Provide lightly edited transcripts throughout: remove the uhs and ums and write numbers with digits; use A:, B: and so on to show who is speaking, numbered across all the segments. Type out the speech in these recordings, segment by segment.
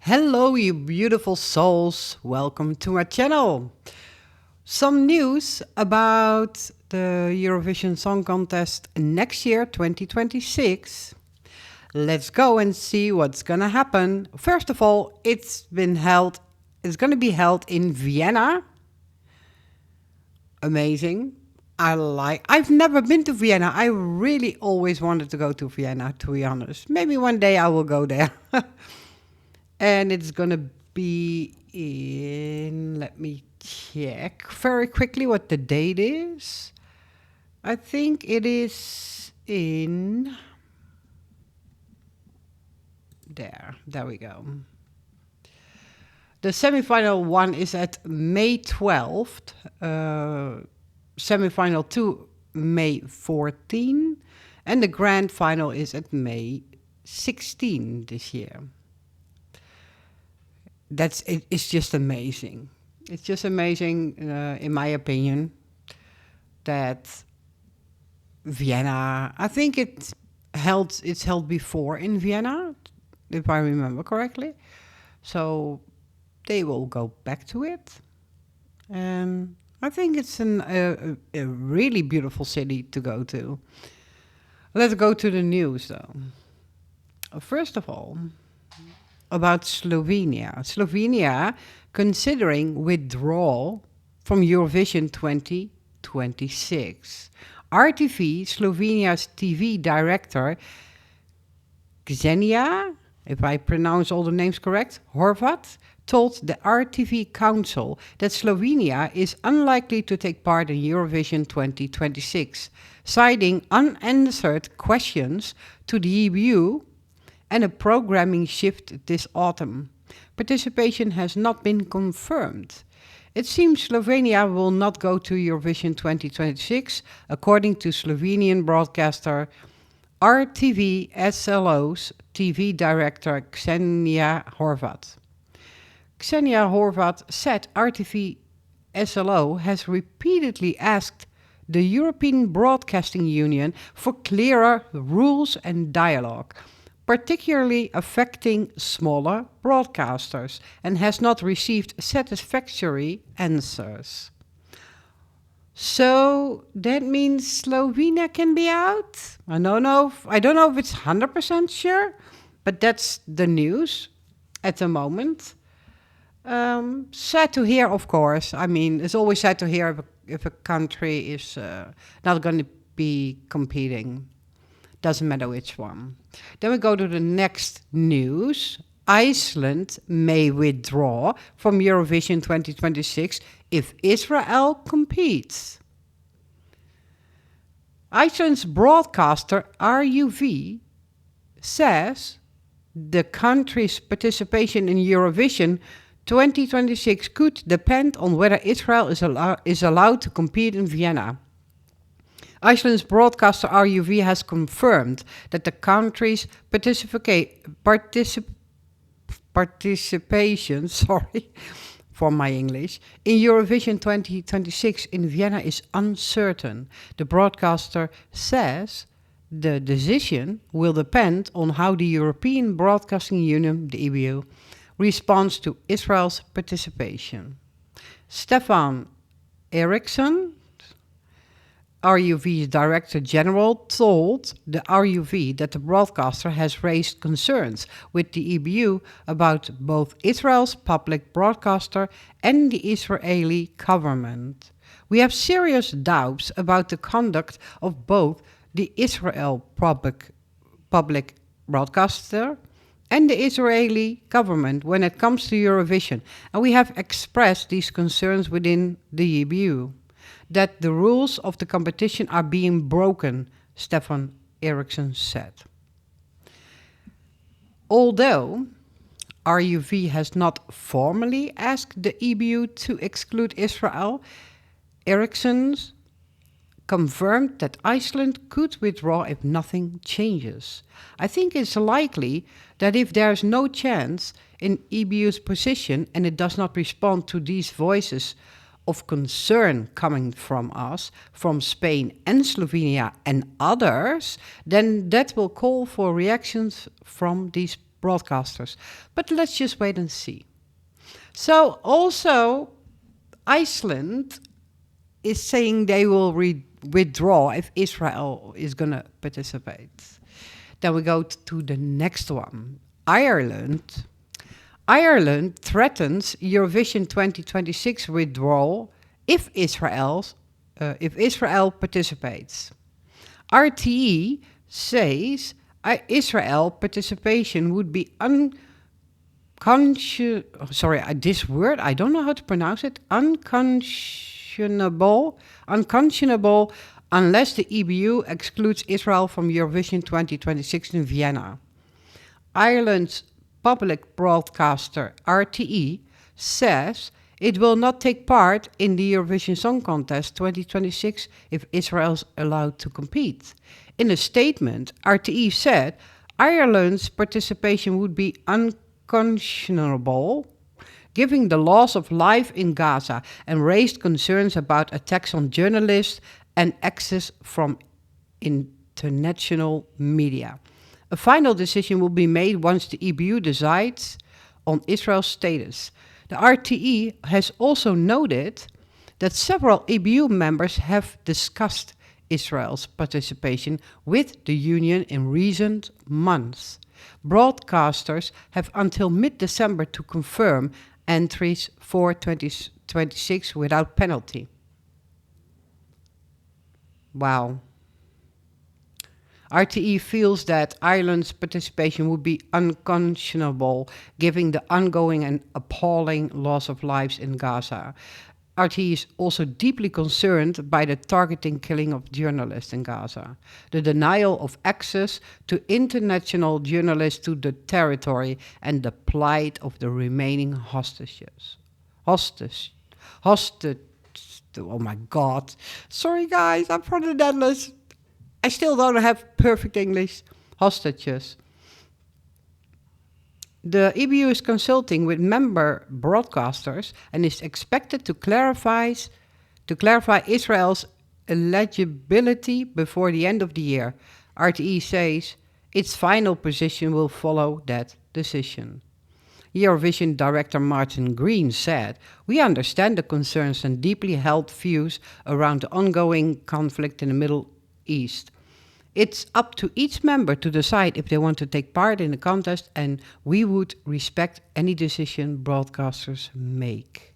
A: Hello, you beautiful souls. Welcome to my channel. Some news about the Eurovision Song Contest next year, 2026. Let's go and see what's gonna happen. First of all, it's gonna be held in Vienna. Amazing. I've never been to Vienna. I really always wanted to go to Vienna, to be honest. Maybe one day I will go there. And it's gonna be in, let me check very quickly what the date is. I think it is in there we go. The semifinal one is at May 12th, semifinal 2 May 14, and the grand final is at May 16 this year. It's just amazing. It's just amazing, in my opinion, that Vienna. I think it's held before in Vienna, if I remember correctly. So they will go back to it, and I think it's a really beautiful city to go to. Let's go to the news, though. First of all, about Slovenia. Slovenia considering withdrawal from Eurovision 2026. RTV, Slovenia's TV director, Xenia, if I pronounce all the names correct, Horvat, told the RTV Council that Slovenia is unlikely to take part in Eurovision 2026, citing unanswered questions to the EBU and a programming shift this autumn. Participation has not been confirmed. It seems Slovenia will not go to Eurovision 2026, according to Slovenian broadcaster RTV SLO's TV director Xenia Horvat. Xenia Horvat said RTV SLO has repeatedly asked the European Broadcasting Union for clearer rules and dialogue, particularly affecting smaller broadcasters, and has not received satisfactory answers. So that means Slovenia can be out? I don't know if it's 100% sure, but that's the news at the moment. Sad to hear, of course. I mean, it's always sad to hear if a country is not going to be competing. Doesn't matter which one. Then we go to the next news. Iceland may withdraw from Eurovision 2026 if Israel competes. Iceland's broadcaster RUV says the country's participation in Eurovision 2026 could depend on whether Israel is allowed to compete in Vienna. Iceland's broadcaster RUV has confirmed that the country's participation, sorry for my English, in Eurovision 2026 in Vienna is uncertain. The broadcaster says the decision will depend on how the European Broadcasting Union, the EBU, responds to Israel's participation. Stefan Eriksson, RUV's Director General, told the RUV that the broadcaster has raised concerns with the EBU about both Israel's public broadcaster and the Israeli government. We have serious doubts about the conduct of both the Israel public broadcaster and the Israeli government when it comes to Eurovision, and we have expressed these concerns within the EBU. That the rules of the competition are being broken, Stefan Eriksson said. Although RUV has not formally asked the EBU to exclude Israel, Eriksson confirmed that Iceland could withdraw if nothing changes. I think it's likely that if there's no chance in EBU's position and it does not respond to these voices of concern coming from us, from Spain and Slovenia and others, then that will call for reactions from these broadcasters. But let's just wait and see. So also, Iceland is saying they will withdraw if Israel is going to participate. Then we go to the next one. Ireland. Ireland threatens Eurovision 2026 withdrawal if Israel participates. RTE says Israel participation would be this word, I don't know how to pronounce it, unconscionable unless the EBU excludes Israel from Eurovision 2026 in Vienna. Ireland's public broadcaster RTE says it will not take part in the Eurovision Song Contest 2026 if Israel is allowed to compete. In a statement, RTE said Ireland's participation would be unconscionable, given the loss of life in Gaza, and raised concerns about attacks on journalists and access from international media. A final decision will be made once the EBU decides on Israel's status. The RTE has also noted that several EBU members have discussed Israel's participation with the union in recent months. Broadcasters have until mid-December to confirm entries for 2026 without penalty. Wow. RTE feels that Ireland's participation would be unconscionable, given the ongoing and appalling loss of lives in Gaza. RTE is also deeply concerned by the targeting killing of journalists in Gaza, the denial of access to international journalists to the territory, and the plight of the remaining hostages. Oh my God. Sorry guys, I'm from the Netherlands. I still don't have perfect English. Hostages. The EBU is consulting with member broadcasters and is expected to clarify Israel's eligibility before the end of the year. RTE says its final position will follow that decision. Eurovision director Martin Green said, "We understand the concerns and deeply held views around the ongoing conflict in the Middle East. It's up to each member to decide if they want to take part in the contest, and we would respect any decision broadcasters make."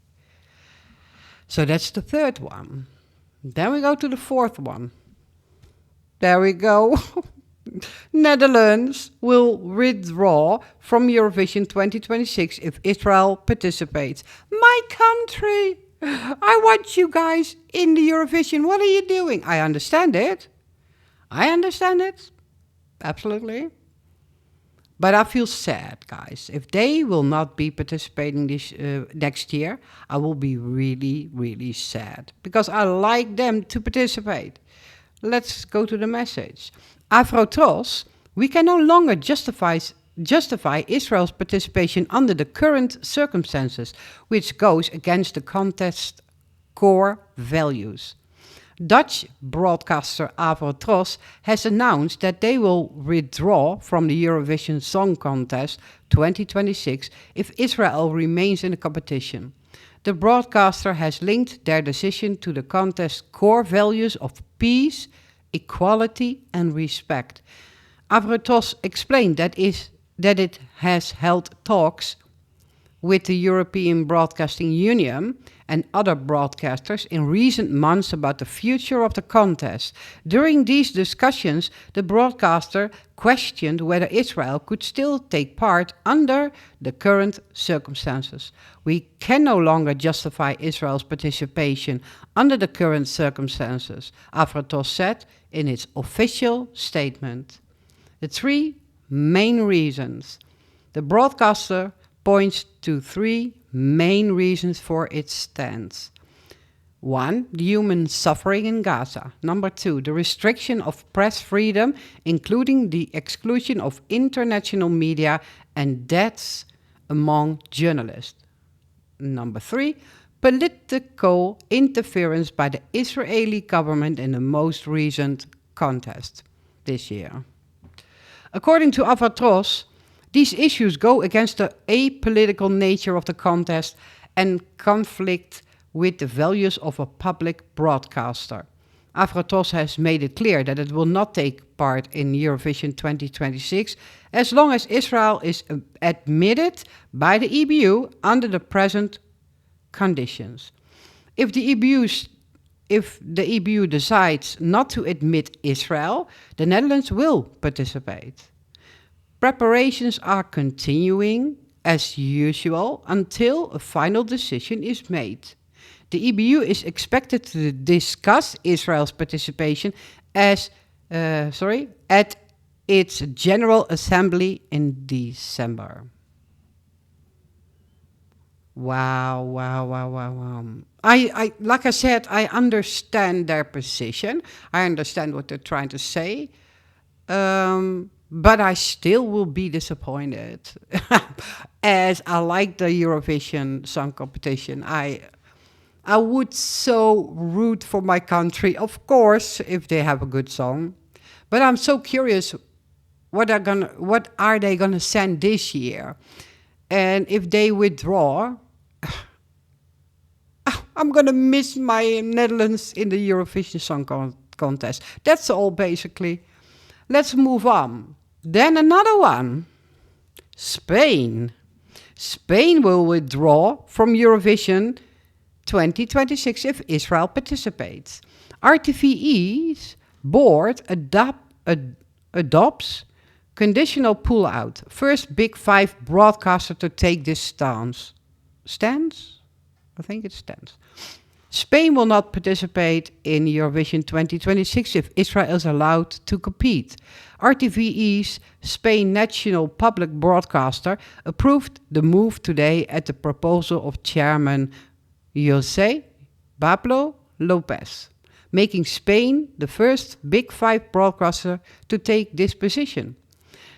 A: So that's the third one. Then we go to the fourth one. There we go. Netherlands will withdraw from Eurovision 2026 if Israel participates. My country! I want you guys in the Eurovision. What are you doing? I understand it. Absolutely. But I feel sad, guys. If they will not be participating this next year, I will be really, really sad. Because I like them to participate. Let's go to the message. Avrotros, we can no longer justify Israel's participation under the current circumstances, which goes against the contest's core values. Dutch broadcaster Avrotros has announced that they will withdraw from the Eurovision Song Contest 2026 if Israel remains in the competition. The broadcaster has linked their decision to the contest's core values of peace, equality and respect. Avrotros explained that it has held talks with the European Broadcasting Union and other broadcasters in recent months about the future of the contest. During these discussions, the broadcaster questioned whether Israel could still take part under the current circumstances. "We can no longer justify Israel's participation under the current circumstances," Avrotros said in its official statement. The three main reasons. The broadcaster points to three main reasons for its stance. 1. The human suffering in Gaza. 2. The restriction of press freedom, including the exclusion of international media and deaths among journalists. 3. Political interference by the Israeli government in the most recent contest this year. According to Avrotros, These issues go against the apolitical nature of the contest and conflict with the values of a public broadcaster. Afratos has made it clear that it will not take part in Eurovision 2026 as long as Israel is admitted by the EBU under the present conditions. If the EBU decides not to admit Israel, the Netherlands will participate. Preparations are continuing as usual until a final decision is made. The EBU is expected to discuss Israel's participation at its General Assembly in December. Wow. I like I said, I understand their position. I understand what they're trying to say. But I still will be disappointed. As I like the Eurovision Song Competition. I would so root for my country, of course, if they have a good song. But I'm so curious, what are they gonna send this year? And if they withdraw, I'm gonna miss my Netherlands in the Eurovision Song Contest. That's all, basically. Let's move on. Then another one, Spain. Spain will withdraw from Eurovision 2026 if Israel participates. RTVE's board adopts conditional pull-out. First Big Five broadcaster to take this stance. Stance? I think it's stance. Spain will not participate in Eurovision 2026 if Israel is allowed to compete. RTVE's Spain national public broadcaster approved the move today at the proposal of Chairman José Pablo López, making Spain the first Big Five broadcaster to take this position.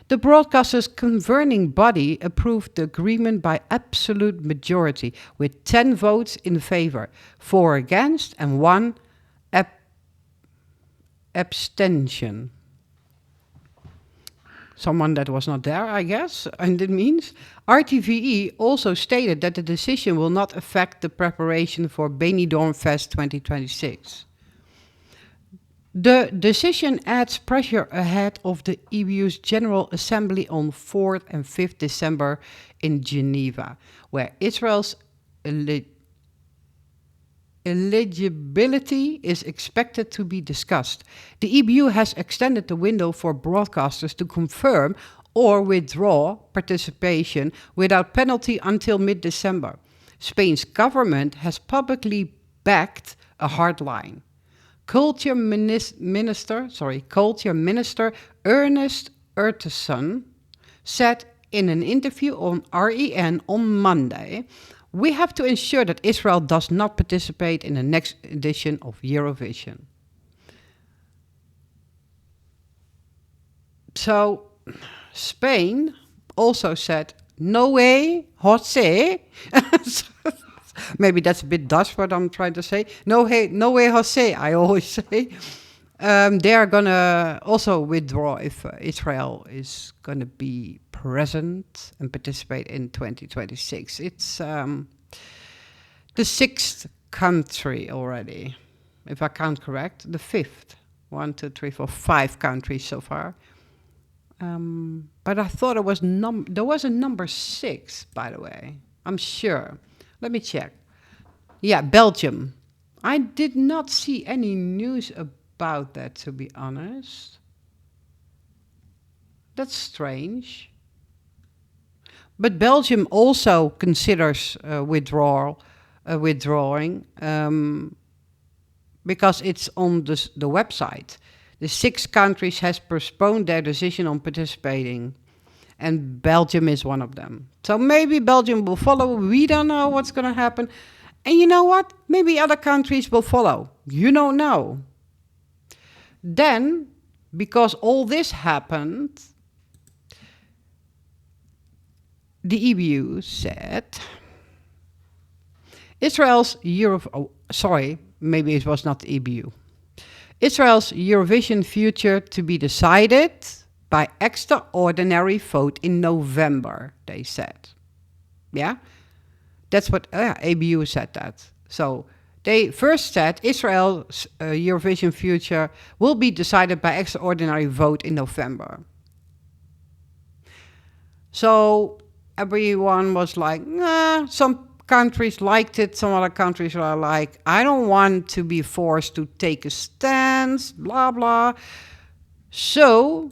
A: The broadcaster's convening body approved the agreement by absolute majority, with 10 votes in favor, 4 against, and 1 abstention. Someone that was not there, I guess, and it means. RTVE also stated that the decision will not affect the preparation for Benidorm Fest 2026. The decision adds pressure ahead of the EBU's General Assembly on 4th and 5th December in Geneva, where Israel's eligibility is expected to be discussed. The EBU has extended the window for broadcasters to confirm or withdraw participation without penalty until mid-December. Spain's government has publicly backed a hard line. Culture Minister Ernest Urtasun said in an interview on REN on Monday, "We have to ensure that Israel does not participate in the next edition of Eurovision." So, Spain also said, "No way, Jose." Maybe that's a bit Dutch what I'm trying to say. No way, Jose, I always say. They are going to also withdraw if Israel is going to be present and participate in 2026. It's the 6th country already, if I count correct. The 5th. 1, 2, 3, 4, 5 countries so far. But I thought there was a number 6, by the way. I'm sure. Let me check. Yeah, Belgium. I did not see any news about that, to be honest. That's strange. But Belgium also considers withdrawing because it's on the website. The 6 countries has postponed their decision on participating, and Belgium is one of them. So maybe Belgium will follow. We don't know what's going to happen. And you know what? Maybe other countries will follow. You don't know. Then, because all this happened, the EBU said maybe it was not the EBU. Israel's Eurovision future to be decided by extraordinary vote in November, they said. Yeah? That's what ABU said that. So they first said Israel's Eurovision future will be decided by extraordinary vote in November. So everyone was like, nah, some countries liked it, some other countries are like, I don't want to be forced to take a stance, blah, blah. So,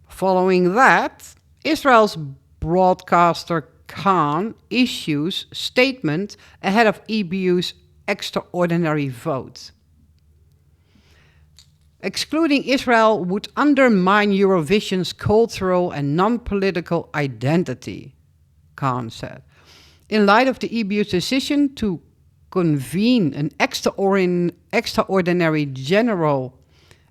A: following that, Israel's broadcaster Khan issues statement ahead of EBU's extraordinary vote. Excluding Israel would undermine Eurovision's cultural and non-political identity, Khan said. In light of the EBU's decision to convene an extraordinary general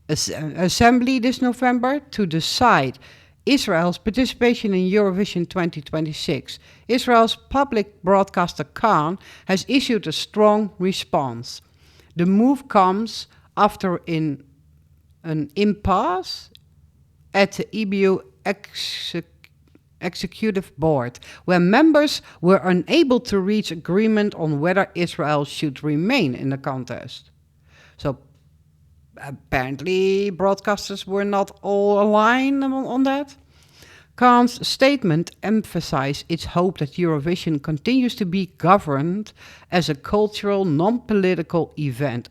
A: assembly this November to decide Israel's participation in Eurovision 2026, Israel's public broadcaster Khan has issued a strong response. The move comes after an impasse at the EBU executive board, where members were unable to reach agreement on whether Israel should remain in the contest. So apparently broadcasters were not all aligned on that. Khan's statement emphasized its hope that Eurovision continues to be governed as a cultural, non-political event.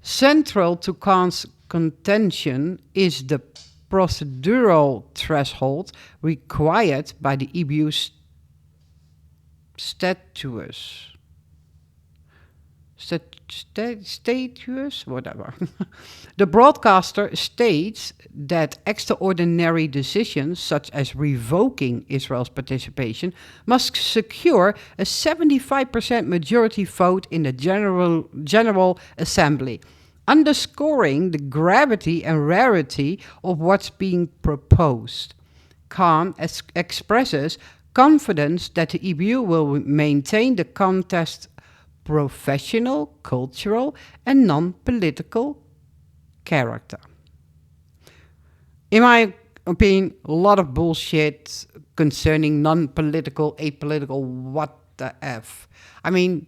A: Central to Khan's contention is the procedural threshold required by the EBU's statutes, whatever. The broadcaster states that extraordinary decisions, such as revoking Israel's participation, must secure a 75% majority vote in the General Assembly, underscoring the gravity and rarity of what's being proposed. Khan expresses confidence that the EBU will maintain the contest's professional, cultural, and non-political character. In my opinion, a lot of bullshit concerning non-political, apolitical, what the F. I mean,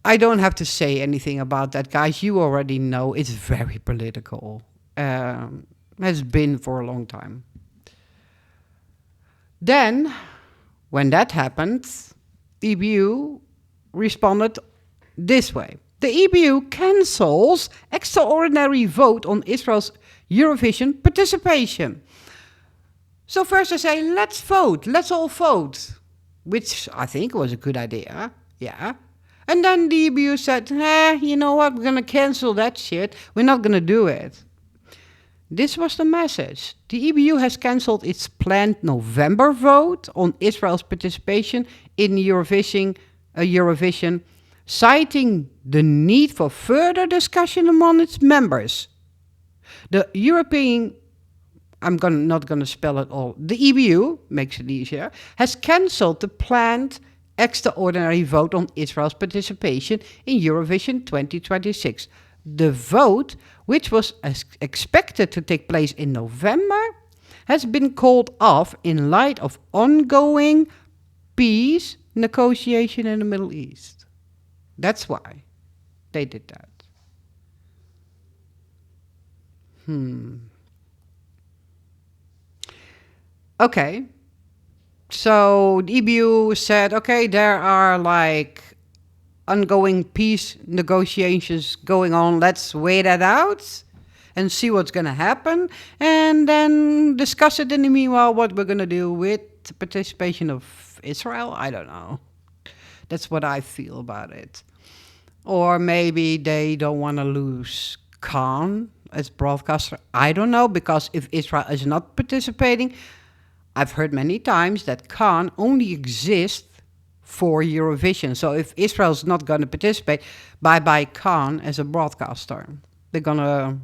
A: I don't have to say anything about that, guys. You already know it's very political. Has been for a long time. Then, when that happened, EBU responded this way. The EBU cancels extraordinary vote on Israel's Eurovision participation. So first they say, let's vote, let's all vote, which I think was a good idea, yeah. And then the EBU said, you know what, we're going to cancel that shit, we're not going to do it. This was the message. The EBU has cancelled its planned November vote on Israel's participation in Eurovision, citing the need for further discussion among its members. The European, not going to spell it all, the EBU, makes it easier, has cancelled the planned extraordinary vote on Israel's participation in Eurovision 2026. The vote, which was expected to take place in November, has been called off in light of ongoing peace negotiation in the Middle East. That's why they did that. Okay. So the EBU said, okay, there are like ongoing peace negotiations going on. Let's wait that out and see what's going to happen. And then discuss it in the meanwhile what we're going to do with the participation of Israel. I don't know. That's what I feel about it. Or maybe they don't want to lose Khan as broadcaster. I don't know, because if Israel is not participating, I've heard many times that Khan only exists for Eurovision. So if Israel's not going to participate, bye-bye Khan as a broadcaster. They're going to,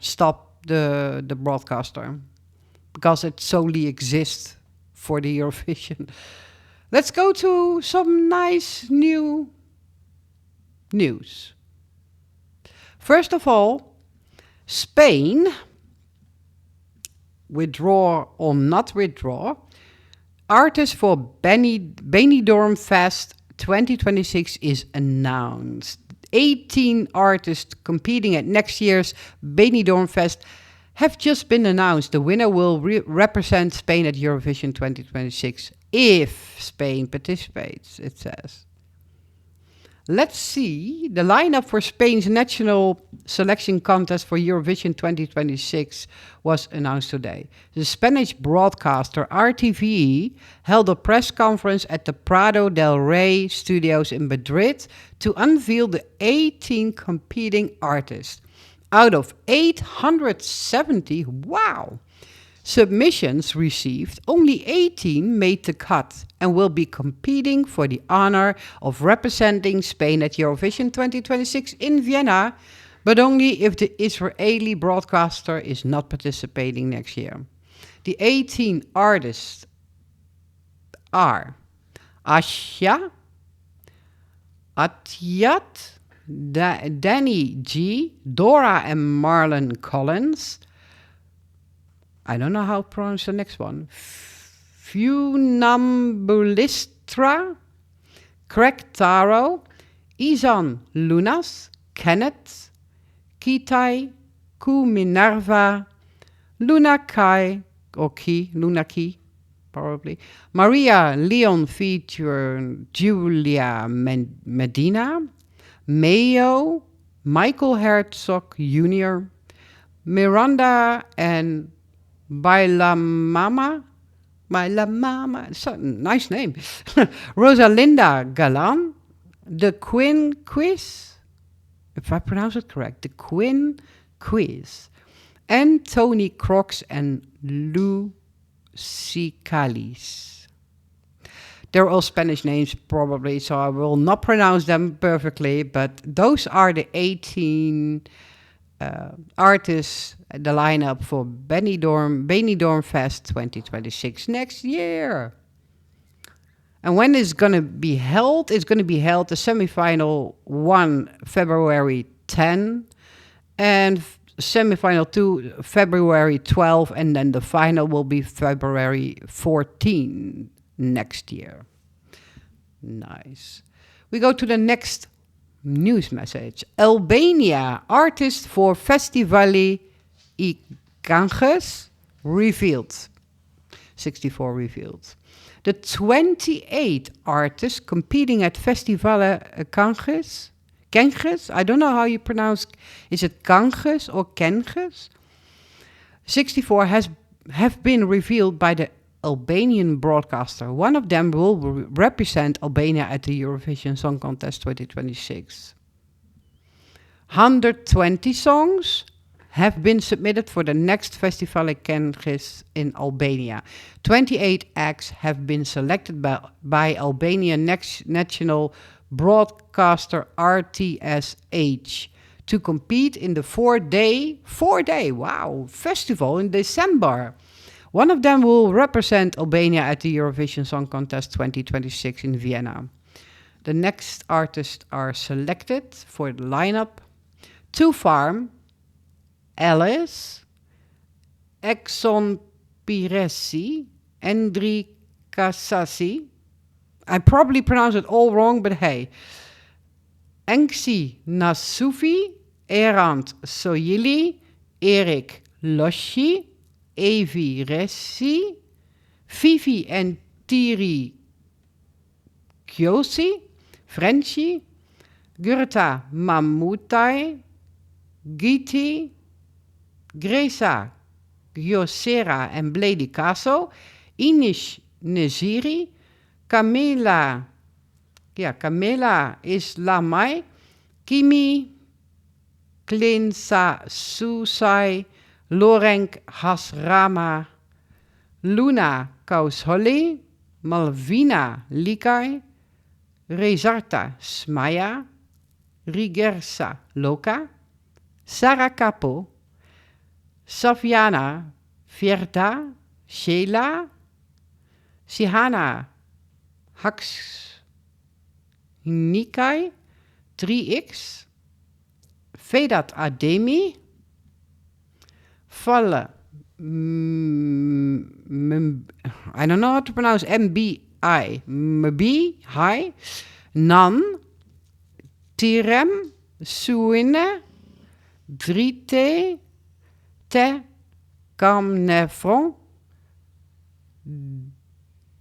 A: stop the broadcaster because it solely exists for the Eurovision. Let's go to some nice new news. First of all, Spain, withdraw or not withdraw, artist for Benidorm Fest 2026 is announced. 18 artists competing at next year's Benidorm Fest have just been announced. The winner will represent Spain at Eurovision 2026 if Spain participates, it says. Let's see. The lineup for Spain's national selection contest for Eurovision 2026 was announced today. The Spanish broadcaster RTV held a press conference at the Prado del Rey studios in Madrid to unveil the 18 competing artists. Out of 870, wow! Submissions received, only 18 made the cut and will be competing for the honor of representing Spain at Eurovision 2026 in Vienna, but only if the Israeli broadcaster is not participating next year. The 18 artists are Asha, Atyat, Danny G, Dora and Marlon Collins. I don't know how to pronounce the next one. Funambulistra, Craig Taro, Izan Lunas, Kenneth, Kitai, Ku Minerva, Luna Kai, or Ki, Luna Ki, probably. Maria Leon featuring Julia Medina, Mayo, Michael Herzog Jr., Miranda and Bailamama, so, nice name. Rosalinda Galan, the Quinn Quiz, if I pronounce it correct, the Quinn Quiz, and Tony Crocs and Lucy Calis. They're all Spanish names probably, so I will not pronounce them perfectly, but those are the 18 artists, the lineup for Benidorm Fest 2026 next year. And when it's going to be held? It's going to be held the semifinal 1 February 10 and semifinal 2 February 12, and then the final will be February 14 next year. Nice. We go to the next news message. Albania artist for Festivali I Ganges revealed. 64 revealed. The 28 artists competing at Festivali Ganges, I don't know how you pronounce, is it Ganges or Ganges? 64 have been revealed by the Albanian broadcaster. One of them will represent Albania at the Eurovision Song Contest 2026. 120 songs have been submitted for the next Festival Ganges in Albania. 28 acts have been selected by Albanian national broadcaster RTSH to compete in the four-day festival in December. One of them will represent Albania at the Eurovision Song Contest 2026 in Vienna. The next artists are selected for the lineup: Two Farm, Alice, Exxon Piresi, Endri Kasasi. I probably pronounced it all wrong, but hey. Enksi Nasufi, Erant Soyili, Erik Loshi, Evi Ressi, Vivi en Thierry Kyosi, Frenchie, Gurta Mamoutai, Giti, Gresa Gyosera en Bledi Caso, Inish Neziri, Camela Islamai, Kimi Klinsa Susai, Lorenk Hasrama, Luna Kausholi, Malvina Likai, Rezarta Smaya, Rigersa Loka, Sara Capo, Saviana Vierda, Sheila, Sihana Haks Nikai, 3X, Vedat Ademi, Valle. I don't know how to pronounce MBI. Mbi, hi. Nan. Tirem. Suine. Drite. Te. Kamnefron.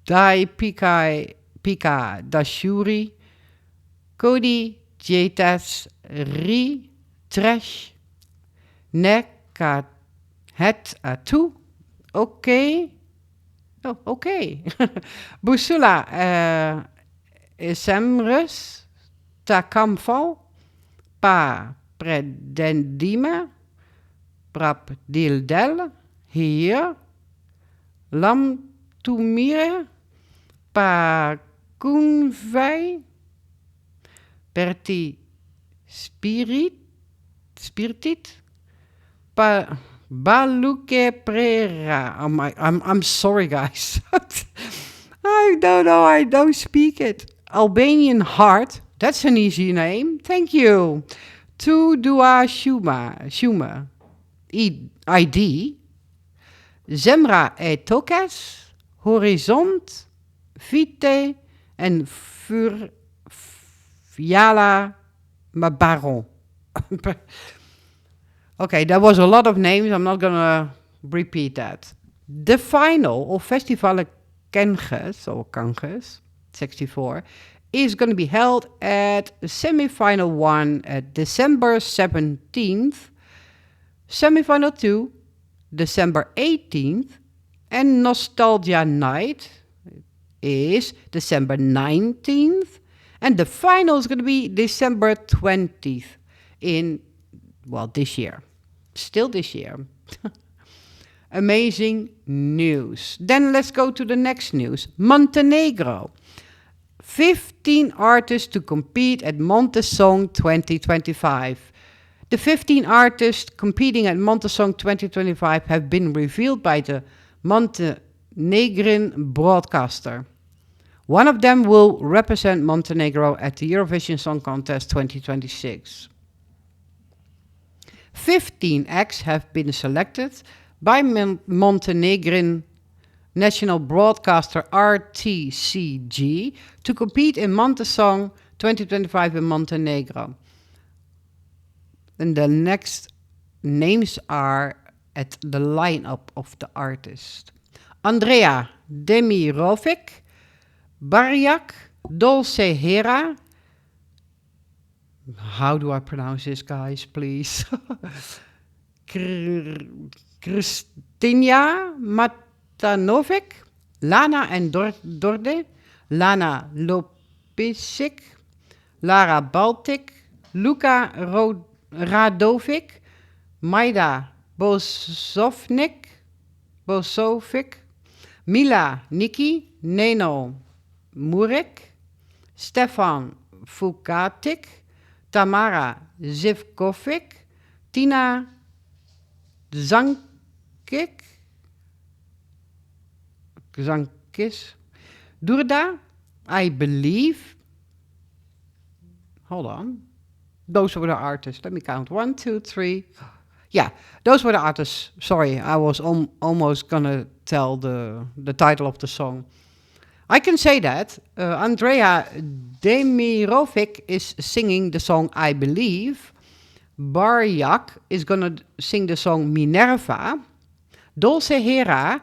A: Dai Pika Dashuri. Cody Jetas Ri Trash Neka Het Atu. Oké. Oh, oké. Busula Semrus Takamfal Pa Predendime Prap Dildel Hier Lam Tumire Pa Kunvei Perti Spiritit Baluke Prera. I'm sorry, guys. I don't know. I don't speak it. Albanian Heart. That's an easy name. Thank you. Tu Dua Shuma. ID. Zemra e Tokas. Horizont. Vite. En Fiala Baron. Okay, that was a lot of names. I'm not going to repeat that. The final of Festival Kanges, or Kanges, 64, is going to be held at semi-final 1 at December 17th, semi-final 2, December 18th, and Nostalgia Night is December 19th, and the final is going to be December 20th this year. Still this year. Amazing news. Then let's go to the next news. Montenegro. 15 artists to compete at Montesong 2025. The 15 artists competing at Montesong 2025 have been revealed by the Montenegrin broadcaster. One of them will represent Montenegro at the Eurovision Song Contest 2026. 15 acts have been selected by Montenegrin national broadcaster RTCG to compete in Montesong 2025 in Montenegro. And the next names are at the lineup of the artists. Andrea Demirovic, Barjak, Dolce Hera. How do I pronounce this, guys, please? Kristina Matanovic, Lana and Dorde, Lana Lopisic, Lara Baltic, Luka Radovic, Maida Bosovic, Mila Niki, Neno Murek, Stefan Fukatic, Tamara Zivkovic, Tina Zankis, Durda, I believe. Hold on. Those were the artists. Let me count. 1, 2, 3. Yeah, those were the artists. Sorry, I was almost going to tell the title of the song. I can say that. Andrea Demirovic is singing the song I Believe. Barjak is going to sing the song Minerva. Dolce Hera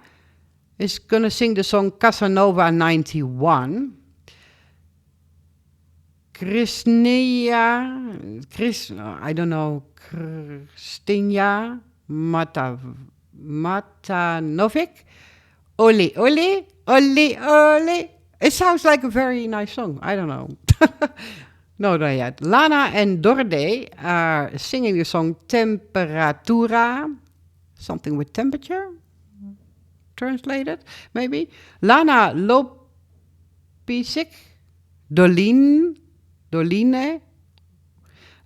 A: is going to sing the song Casanova 91. Kristina Matanovic. Ole, ole, ole, ole. It sounds like a very nice song. I don't know. No, not yet. Lana and Dorde are singing the song Temperatura. Something with temperature. Translated, maybe. Lana Lopisic. Doline.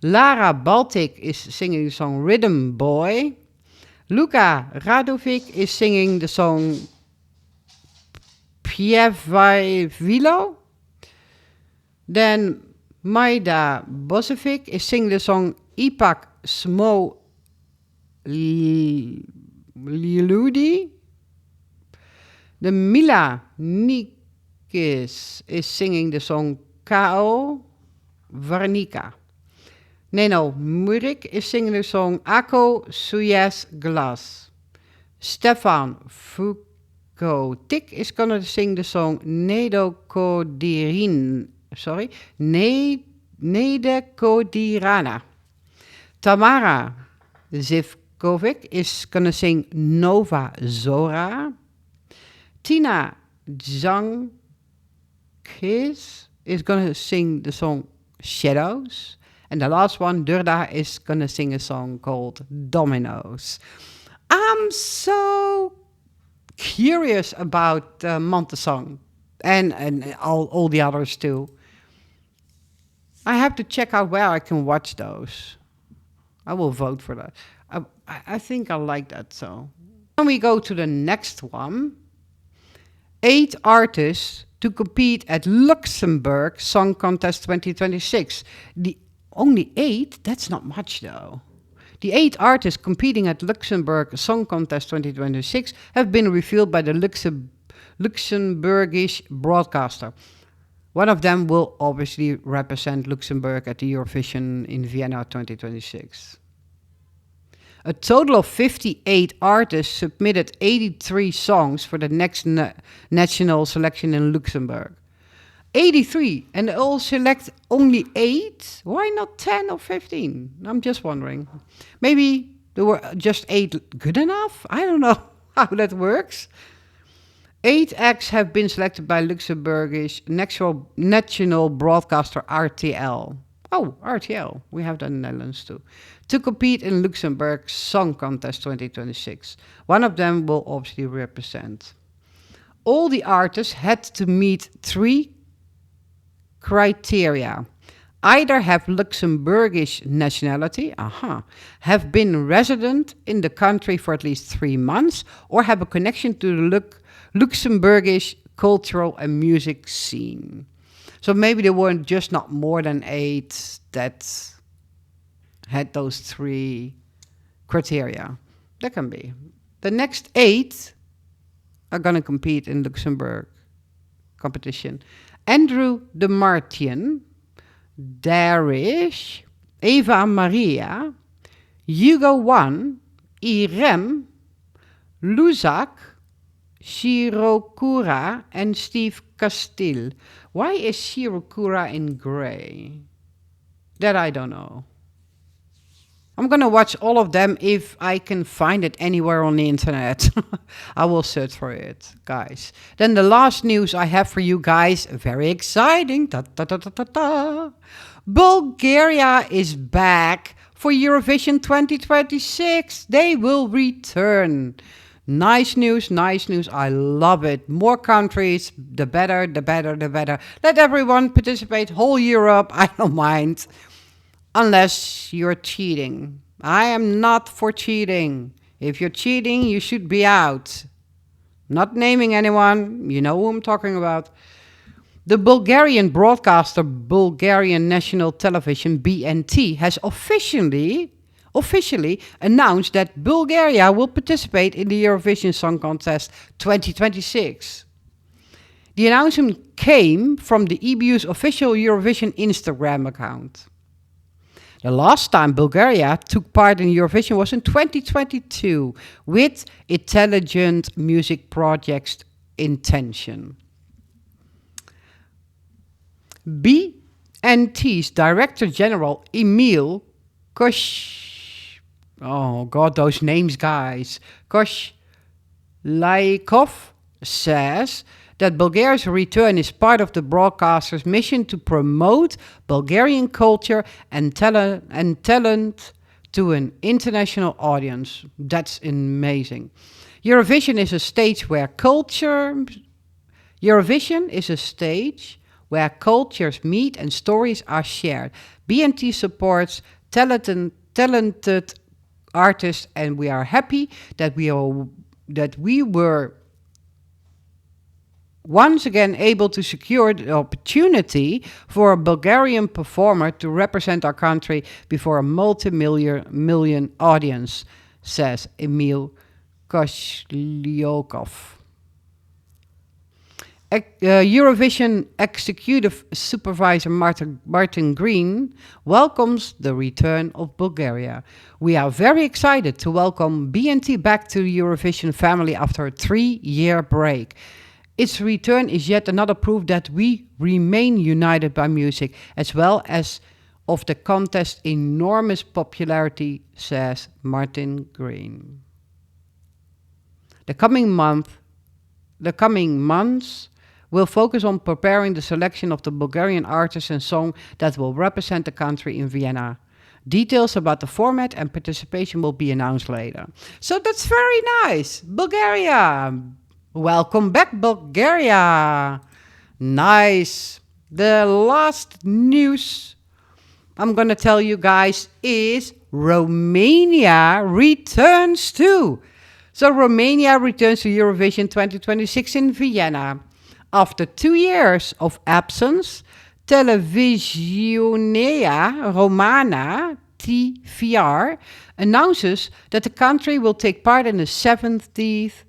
A: Lara Baltic is singing the song Rhythm Boy. Luka Radovic is singing the song Pievilo. Then Maida Bosovic is singing the song Ipak Smo Ludi. The Mila Nikis is singing the song Kao Varnika. Neno Murik is singing the song Ako Suyas Glas. Stefan Vukotic is gonna sing the song Nedekodirana. Tamara Zivkovic is gonna sing Nova Zora. Tina Zankis is gonna sing the song Shadows. And the last one, Durda, is gonna sing a song called Dominoes. I'm so curious about Montesong and all the others too. I have to check out where I can watch those. I will vote for that. I think I like that. So then we go to the next one. 8 artists to compete at Luxembourg Song Contest 2026. The only 8? That's not much though. The 8 artists competing at Luxembourg Song Contest 2026 have been revealed by the Luxembourgish broadcaster. One of them will obviously represent Luxembourg at the Eurovision in Vienna 2026. A total of 58 artists submitted 83 songs for the next national selection in Luxembourg. 83, and they all select only 8? Why not 10 or 15? I'm just wondering. Maybe there were just 8 good enough? I don't know how that works. 8 acts have been selected by Luxembourgish national broadcaster RTL. Oh, RTL. We have that in the Netherlands too. To compete in Luxembourg Song Contest 2026. One of them will obviously represent. All the artists had to meet 3 criteria. Either have Luxembourgish nationality, have been resident in the country for at least 3 months, or have a connection to the Luxembourgish cultural and music scene. So maybe there weren't just not more than 8 that had those 3 criteria. That can be. The next 8 are going to compete in Luxembourg competition. Andrew de Martien, Darish, Eva Maria, Hugo One, Irem, Luzak, Shirokura, and Steve Castile. Why is Shirokura in gray? That I don't know. I'm going to watch all of them if I can find it anywhere on the internet. I will search for it, guys. Then the last news I have for you guys, very exciting. Bulgaria is back for Eurovision 2026. They will return. Nice news, nice news. I love it. More countries, the better, the better, the better. Let everyone participate, whole Europe, I don't mind. Unless you're cheating. I am not for cheating. If you're cheating, you should be out. Not naming anyone, you know who I'm talking about. The Bulgarian broadcaster, Bulgarian National Television, BNT, has officially announced that Bulgaria will participate in the Eurovision Song Contest 2026. The announcement came from the EBU's official Eurovision Instagram account. The last time Bulgaria took part in Eurovision was in 2022 with Intelligent Music Project's Intention. BNT's Director General Emil oh God, those names, guys. Koshlaikov says that Bulgaria's return is part of the broadcaster's mission to promote Bulgarian culture and talent to an international audience. That's amazing. Eurovision is a stage where cultures meet and stories are shared. BNT supports talented artists, and we are happy that we were once again able to secure the opportunity for a Bulgarian performer to represent our country before a multi-million audience, says Emil Koshlyokov. Eurovision Executive Supervisor Martin Green welcomes the return of Bulgaria. We are very excited to welcome BNT back to the Eurovision family after a 3-year break. Its return is yet another proof that we remain united by music, as well as of the contest's enormous popularity, says Martin Green. The coming months will focus on preparing the selection of the Bulgarian artists and song that will represent the country in Vienna. Details about the format and participation will be announced later. So that's very nice. Bulgaria. Welcome back, Bulgaria. Nice. The last news I'm going to tell you guys is Romania returns too. So Romania returns to Eurovision 2026 in Vienna. After 2 years of absence, Televiziunea Romana, TVR, announces that the country will take part in the 70th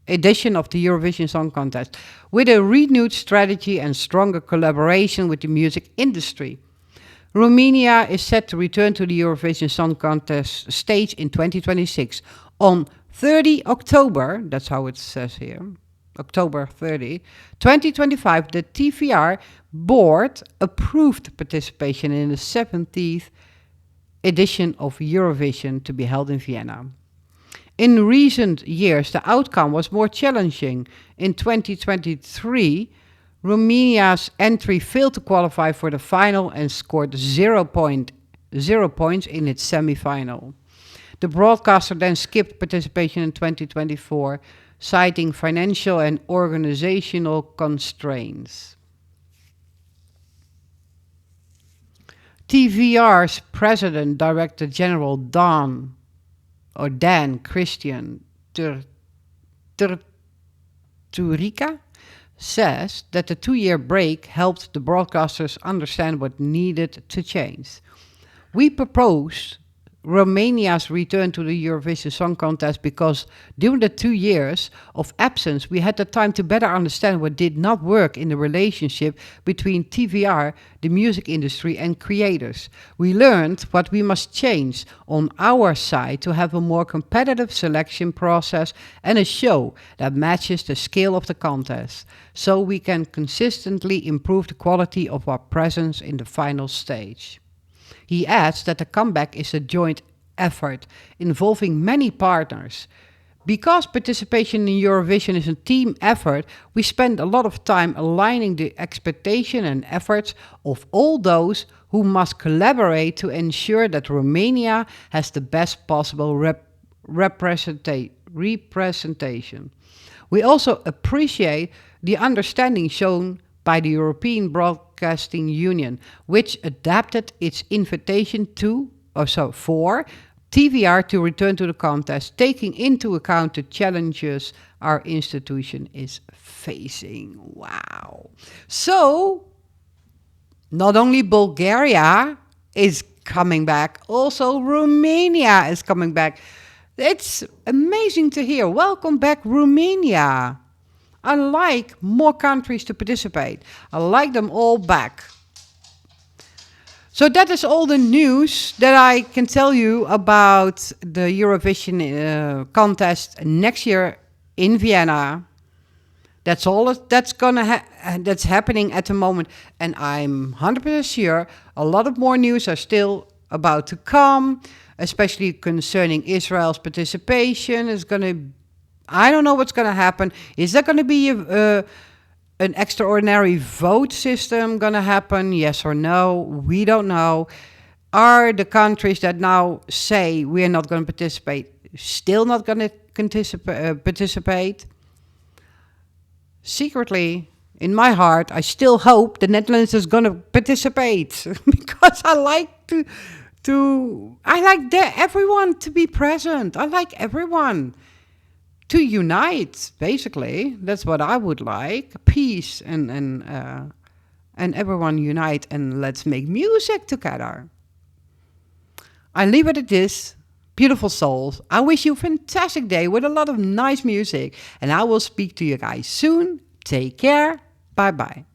A: edition of the Eurovision Song Contest, with a renewed strategy and stronger collaboration with the music industry. Romania is set to return to the Eurovision Song Contest stage in 2026. On 30 October, that's how it says here, October 30, 2025, the TVR board approved participation in the 70th edition of Eurovision to be held in Vienna. In recent years, the outcome was more challenging. In 2023, Romania's entry failed to qualify for the final and scored 0 points in its semi-final. The broadcaster then skipped participation in 2024, citing financial and organizational constraints. TVR's President Director General Dan Christian Turturica says that the 2-year break helped the broadcasters understand what needed to change. We proposed Romania's return to the Eurovision Song Contest because during the 2 years of absence, we had the time to better understand what did not work in the relationship between TVR, the music industry, and creators. We learned what we must change on our side to have a more competitive selection process and a show that matches the scale of the contest, so we can consistently improve the quality of our presence in the final stage. He adds that the comeback is a joint effort involving many partners. Because participation in Eurovision is a team effort, we spend a lot of time aligning the expectation and efforts of all those who must collaborate to ensure that Romania has the best possible representation. We also appreciate the understanding shown by the European Broadcasting Union, which adapted its invitation for TVR to return to the contest, taking into account the challenges our institution is facing. Wow. So, not only Bulgaria is coming back, also Romania is coming back. It's amazing to hear. Welcome back, Romania. I like more countries to participate. I like them all back. So that is all the news that I can tell you about the Eurovision contest next year in Vienna. That's all that's that's happening at the moment, and I'm 100% sure a lot of more news are still about to come, especially concerning Israel's participation. I don't know what's going to happen. Is there going to be an extraordinary vote system going to happen? Yes or no? We don't know. Are the countries that now say we are not going to participate still not going to participate? Secretly, in my heart, I still hope the Netherlands is going to participate because I like everyone to be present. I like everyone to unite, basically. That's what I would like. Peace and everyone unite and let's make music together. I leave it at this. Beautiful souls. I wish you a fantastic day with a lot of nice music. And I will speak to you guys soon. Take care. Bye bye.